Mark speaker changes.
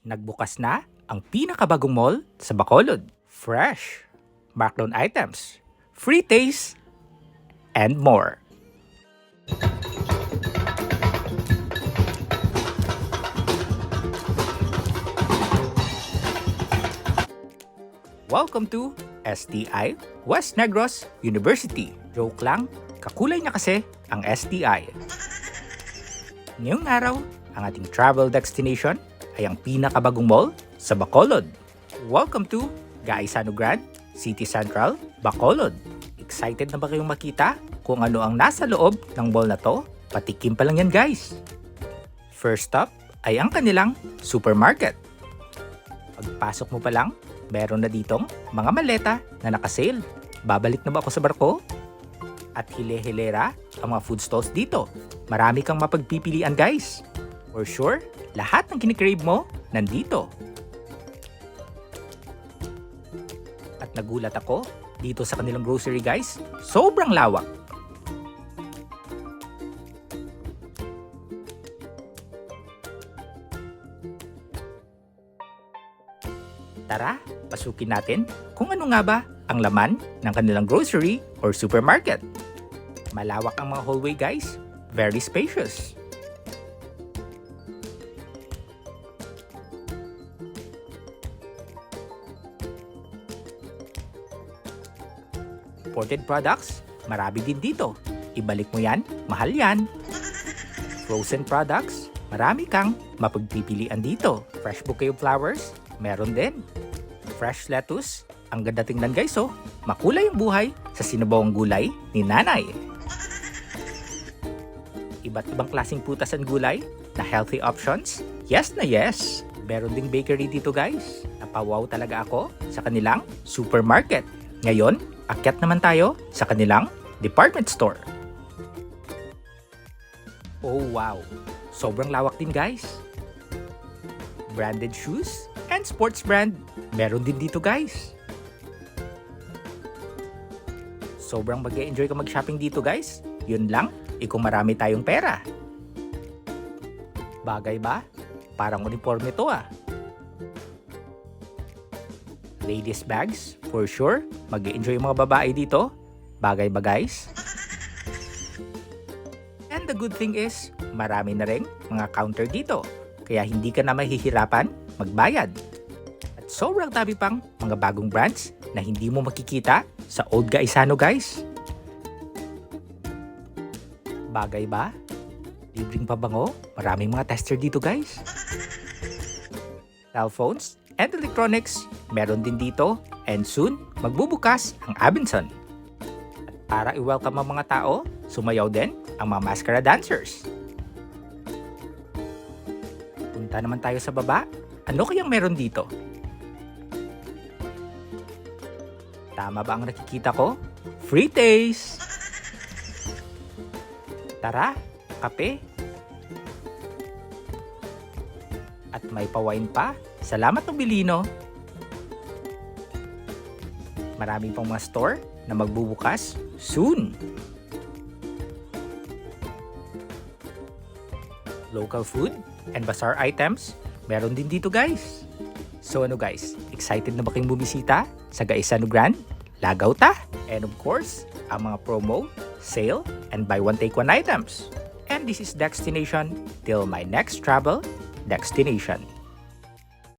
Speaker 1: Nagbukas na ang pinakabagong mall sa Bacolod. Fresh, markdown items, free taste, and more. Welcome to STI West Negros University. Joke lang, kakulay niya kasi ang STI. Ngayong araw, ang ating travel destination ay ang pinakabagong mall sa Bacolod. Welcome to Gaisano Grand, City Central, Bacolod. Excited na ba kayong makita kung ano ang nasa loob ng mall na to? Patikim pa lang yan guys. First stop ay ang kanilang supermarket. Pagpasok mo pa lang, meron na ditong mga maleta na nakasale. Babalik na ba ako sa barko? At hile-hilera ang mga food stalls dito. Marami kang mapagpipilian guys. For sure, lahat ng kinikrave mo nandito. At nagulat ako dito sa kanilang grocery guys. Sobrang lawak. Tara, pasukin natin kung ano nga ba ang laman ng kanilang grocery or supermarket. Malawak ang mga hallway guys, very spacious. Imported products, marami din dito. Ibalik mo yan, mahal yan. Frozen products, marami kang mapagpipilian dito. Fresh bouquet of flowers, meron din. Fresh lettuce, ang ganda tingnan guys oh. Makulay ang buhay sa sinabawang gulay ni nanay. Iba't ibang klaseng putas at gulay na healthy options. Yes na yes! Meron ding bakery dito guys. Napawaw talaga ako sa kanilang supermarket. Ngayon, akyat naman tayo sa kanilang department store. Oh wow! Sobrang lawak din guys. Branded shoes and sports brand, meron din dito guys. Sobrang mag-e-enjoy ka mag-shopping dito guys. Yun lang, kung marami tayong pera. Bagay ba? Parang uniforme to ah. Ladies bags, for sure, mag-e-enjoy yung mga babae dito. Bagay ba guys? And the good thing is, marami na rin mga counter dito. Kaya hindi ka na mahihirapan magbayad. At sobrang dami pang mga bagong brands na hindi mo makikita sa Old Gaisano guys. Bagay ba? Libreng pabango, maraming mga tester dito guys. Cellphones and electronics, meron din dito. And soon, magbubukas ang Abenson. At para i-welcome ang mga tao, sumayaw din ang mga mascara dancers. Punta naman tayo sa baba. Ano kayang meron dito? Tama ba ang nakikita ko? Free taste! Tara, kape. At may pa-wine pa. Salamat Nobilino. Marami pang mga store na magbubukas soon. Local food and bazaar items, meron din dito guys. So ano guys, excited na ba kayong bumisita sa Gaisano Grand? Lagaw ta! And of course, ang mga promo, sale, and buy one take one items. And this is Destination till my next travel destination.